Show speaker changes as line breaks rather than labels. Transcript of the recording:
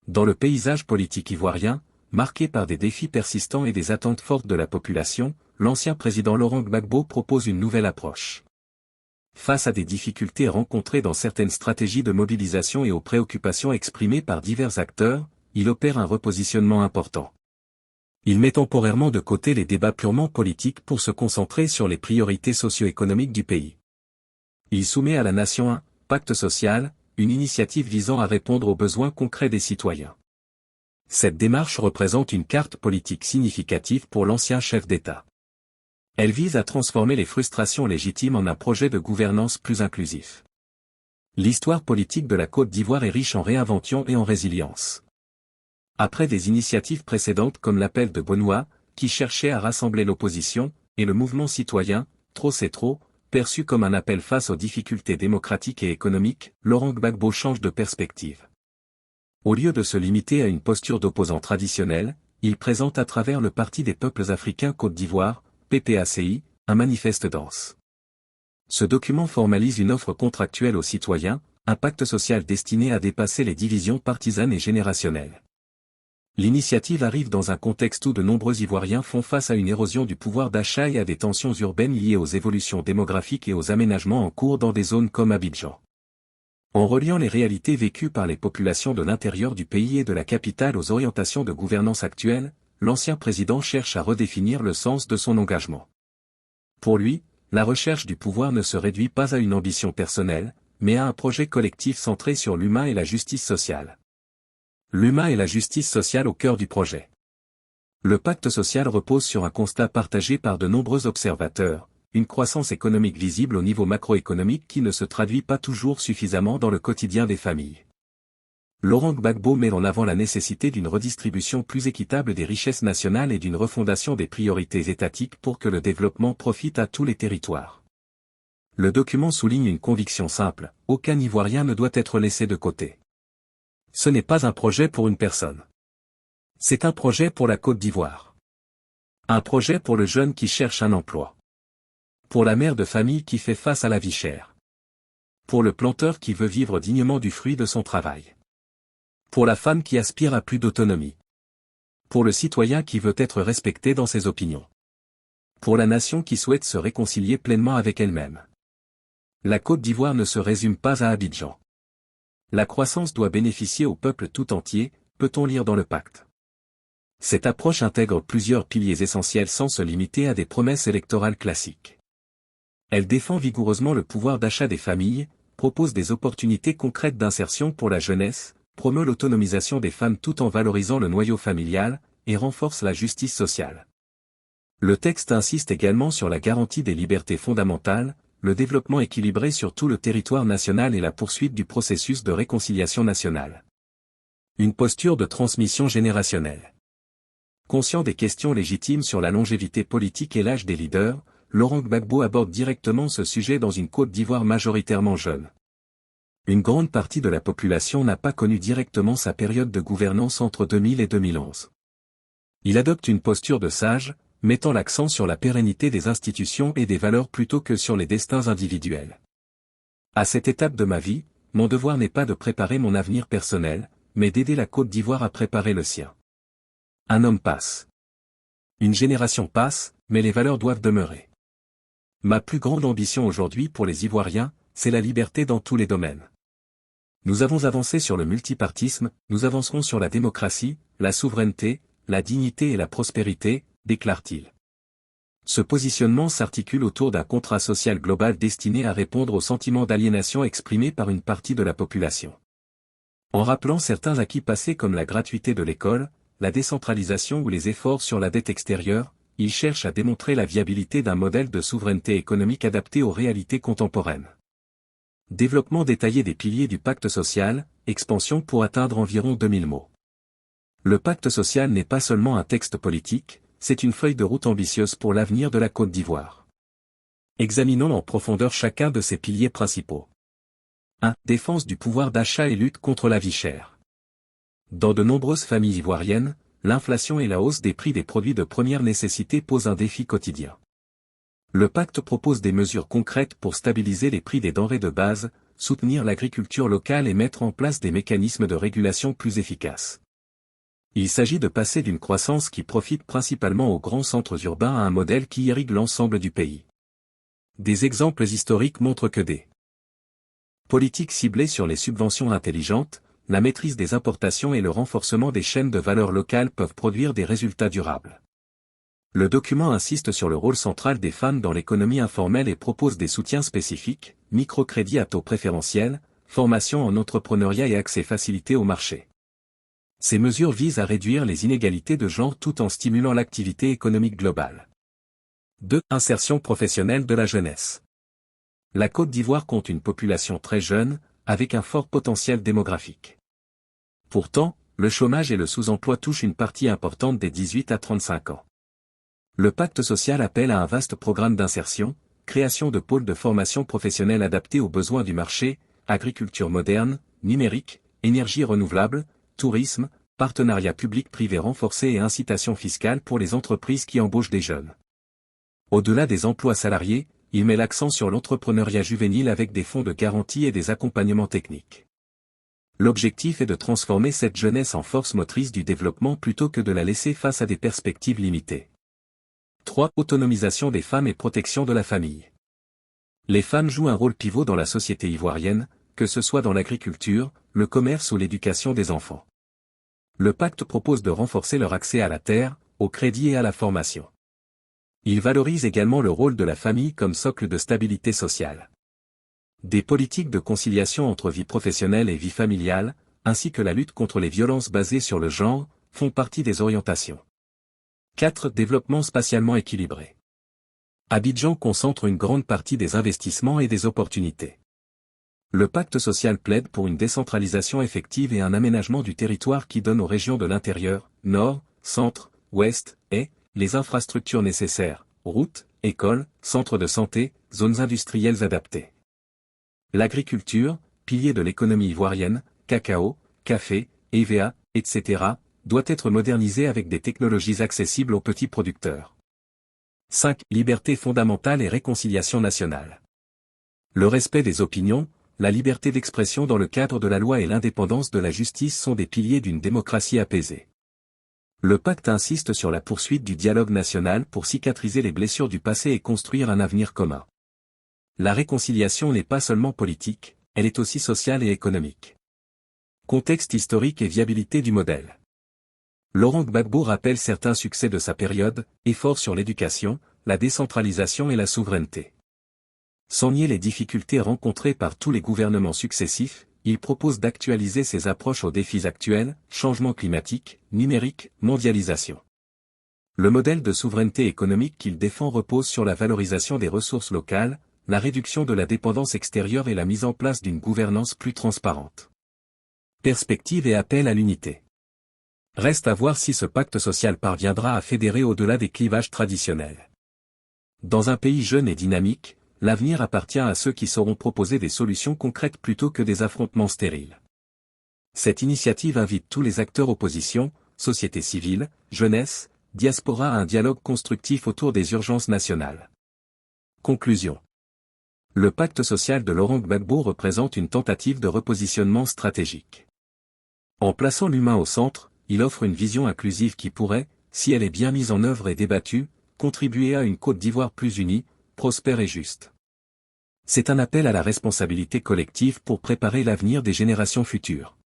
Dans le paysage politique ivoirien, marqué par des défis persistants et des attentes fortes de la population, l'ancien président Laurent Gbagbo propose une nouvelle approche. Face à des difficultés rencontrées dans certaines stratégies de mobilisation et aux préoccupations exprimées par divers acteurs, il opère un repositionnement important. Il met temporairement de côté les débats purement politiques pour se concentrer sur les priorités socio-économiques du pays. Il soumet à la nation un « pacte social », une initiative visant à répondre aux besoins concrets des citoyens. Cette démarche représente une carte politique significative pour l'ancien chef d'État. Elle vise à transformer les frustrations légitimes en un projet de gouvernance plus inclusif. L'histoire politique de la Côte d'Ivoire est riche en réinvention et en résilience. Après des initiatives précédentes comme l'appel de Benoît, qui cherchait à rassembler l'opposition, et le mouvement citoyen, Trop c'est trop, perçu comme un appel face aux difficultés démocratiques et économiques, Laurent Gbagbo change de perspective. Au lieu de se limiter à une posture d'opposant traditionnel, il présente à travers le Parti des peuples africains Côte d'Ivoire, PPACI, un manifeste dense. Ce document formalise une offre contractuelle aux citoyens, un pacte social destiné à dépasser les divisions partisanes et générationnelles. L'initiative arrive dans un contexte où de nombreux Ivoiriens font face à une érosion du pouvoir d'achat et à des tensions urbaines liées aux évolutions démographiques et aux aménagements en cours dans des zones comme Abidjan. En reliant les réalités vécues par les populations de l'intérieur du pays et de la capitale aux orientations de gouvernance actuelles, l'ancien président cherche à redéfinir le sens de son engagement. Pour lui, la recherche du pouvoir ne se réduit pas à une ambition personnelle, mais à un projet collectif centré sur l'humain et la justice sociale. L'humain et la justice sociale au cœur du projet. Le pacte social repose sur un constat partagé par de nombreux observateurs, une croissance économique visible au niveau macroéconomique qui ne se traduit pas toujours suffisamment dans le quotidien des familles. Laurent Gbagbo met en avant la nécessité d'une redistribution plus équitable des richesses nationales et d'une refondation des priorités étatiques pour que le développement profite à tous les territoires. Le document souligne une conviction simple, aucun Ivoirien ne doit être laissé de côté. Ce n'est pas un projet pour une personne. C'est un projet pour la Côte d'Ivoire. Un projet pour le jeune qui cherche un emploi. Pour la mère de famille qui fait face à la vie chère. Pour le planteur qui veut vivre dignement du fruit de son travail. Pour la femme qui aspire à plus d'autonomie. Pour le citoyen qui veut être respecté dans ses opinions. Pour la nation qui souhaite se réconcilier pleinement avec elle-même. La Côte d'Ivoire ne se résume pas à Abidjan. La croissance doit bénéficier au peuple tout entier, peut-on lire dans le pacte. Cette approche intègre plusieurs piliers essentiels sans se limiter à des promesses électorales classiques. Elle défend vigoureusement le pouvoir d'achat des familles, propose des opportunités concrètes d'insertion pour la jeunesse, promeut l'autonomisation des femmes tout en valorisant le noyau familial, et renforce la justice sociale. Le texte insiste également sur la garantie des libertés fondamentales, le développement équilibré sur tout le territoire national et la poursuite du processus de réconciliation nationale. Une posture de transmission générationnelle. Conscient des questions légitimes sur la longévité politique et l'âge des leaders, Laurent Gbagbo aborde directement ce sujet dans une Côte d'Ivoire majoritairement jeune. Une grande partie de la population n'a pas connu directement sa période de gouvernance entre 2000 et 2011. Il adopte une posture de sage, mettant l'accent sur la pérennité des institutions et des valeurs plutôt que sur les destins individuels. À cette étape de ma vie, mon devoir n'est pas de préparer mon avenir personnel, mais d'aider la Côte d'Ivoire à préparer le sien. Un homme passe. Une génération passe, mais les valeurs doivent demeurer. Ma plus grande ambition aujourd'hui pour les Ivoiriens, c'est la liberté dans tous les domaines. Nous avons avancé sur le multipartisme, nous avancerons sur la démocratie, la souveraineté, la dignité et la prospérité, déclare-t-il. Ce positionnement s'articule autour d'un contrat social global destiné à répondre aux sentiments d'aliénation exprimés par une partie de la population. En rappelant certains acquis passés comme la gratuité de l'école, la décentralisation ou les efforts sur la dette extérieure, il cherche à démontrer la viabilité d'un modèle de souveraineté économique adapté aux réalités contemporaines. Développement détaillé des piliers du pacte social, expansion pour atteindre environ 2000 mots. Le pacte social n'est pas seulement un texte politique, c'est une feuille de route ambitieuse pour l'avenir de la Côte d'Ivoire. Examinons en profondeur chacun de ces piliers principaux. 1. Défense du pouvoir d'achat et lutte contre la vie chère. Dans de nombreuses familles ivoiriennes, l'inflation et la hausse des prix des produits de première nécessité posent un défi quotidien. Le pacte propose des mesures concrètes pour stabiliser les prix des denrées de base, soutenir l'agriculture locale et mettre en place des mécanismes de régulation plus efficaces. Il s'agit de passer d'une croissance qui profite principalement aux grands centres urbains à un modèle qui irrigue l'ensemble du pays. Des exemples historiques montrent que des politiques ciblées sur les subventions intelligentes, la maîtrise des importations et le renforcement des chaînes de valeur locales peuvent produire des résultats durables. Le document insiste sur le rôle central des femmes dans l'économie informelle et propose des soutiens spécifiques, microcrédits à taux préférentiels, formation en entrepreneuriat et accès facilité au marché. Ces mesures visent à réduire les inégalités de genre tout en stimulant l'activité économique globale. 2. Insertion professionnelle de la jeunesse. La Côte d'Ivoire compte une population très jeune, avec un fort potentiel démographique. Pourtant, le chômage et le sous-emploi touchent une partie importante des 18 à 35 ans. Le pacte social appelle à un vaste programme d'insertion, création de pôles de formation professionnelle adaptés aux besoins du marché, agriculture moderne, numérique, énergie renouvelable, tourisme, partenariat public-privé renforcé et incitation fiscale pour les entreprises qui embauchent des jeunes. Au-delà des emplois salariés, il met l'accent sur l'entrepreneuriat juvénile avec des fonds de garantie et des accompagnements techniques. L'objectif est de transformer cette jeunesse en force motrice du développement plutôt que de la laisser face à des perspectives limitées. 3. Autonomisation des femmes et protection de la famille. Les femmes jouent un rôle pivot dans la société ivoirienne, que ce soit dans l'agriculture, le commerce ou l'éducation des enfants. Le pacte propose de renforcer leur accès à la terre, au crédit et à la formation. Il valorise également le rôle de la famille comme socle de stabilité sociale. Des politiques de conciliation entre vie professionnelle et vie familiale, ainsi que la lutte contre les violences basées sur le genre, font partie des orientations. 4. Développement spatialement équilibré. Abidjan concentre une grande partie des investissements et des opportunités. Le pacte social plaide pour une décentralisation effective et un aménagement du territoire qui donne aux régions de l'intérieur, nord, centre, ouest, et les infrastructures nécessaires, routes, écoles, centres de santé, zones industrielles adaptées. L'agriculture, pilier de l'économie ivoirienne, cacao, café, EVA, etc., doit être modernisée avec des technologies accessibles aux petits producteurs. 5. Liberté fondamentale et réconciliation nationale. Le respect des opinions, la liberté d'expression dans le cadre de la loi et l'indépendance de la justice sont des piliers d'une démocratie apaisée. Le pacte insiste sur la poursuite du dialogue national pour cicatriser les blessures du passé et construire un avenir commun. La réconciliation n'est pas seulement politique, elle est aussi sociale et économique. Contexte historique et viabilité du modèle. Laurent Gbagbo rappelle certains succès de sa période, efforts sur l'éducation, la décentralisation et la souveraineté. Sans nier les difficultés rencontrées par tous les gouvernements successifs, il propose d'actualiser ses approches aux défis actuels, changement climatique, numérique, mondialisation. Le modèle de souveraineté économique qu'il défend repose sur la valorisation des ressources locales, la réduction de la dépendance extérieure et la mise en place d'une gouvernance plus transparente. Perspective et appel à l'unité. Reste à voir si ce pacte social parviendra à fédérer au-delà des clivages traditionnels. Dans un pays jeune et dynamique, l'avenir appartient à ceux qui sauront proposer des solutions concrètes plutôt que des affrontements stériles. Cette initiative invite tous les acteurs opposition, société civile, jeunesse, diaspora à un dialogue constructif autour des urgences nationales. Conclusion. Le pacte social de Laurent Gbagbo représente une tentative de repositionnement stratégique. En plaçant l'humain au centre, il offre une vision inclusive qui pourrait, si elle est bien mise en œuvre et débattue, contribuer à une Côte d'Ivoire plus unie, prospère et juste. C'est un appel à la responsabilité collective pour préparer l'avenir des générations futures.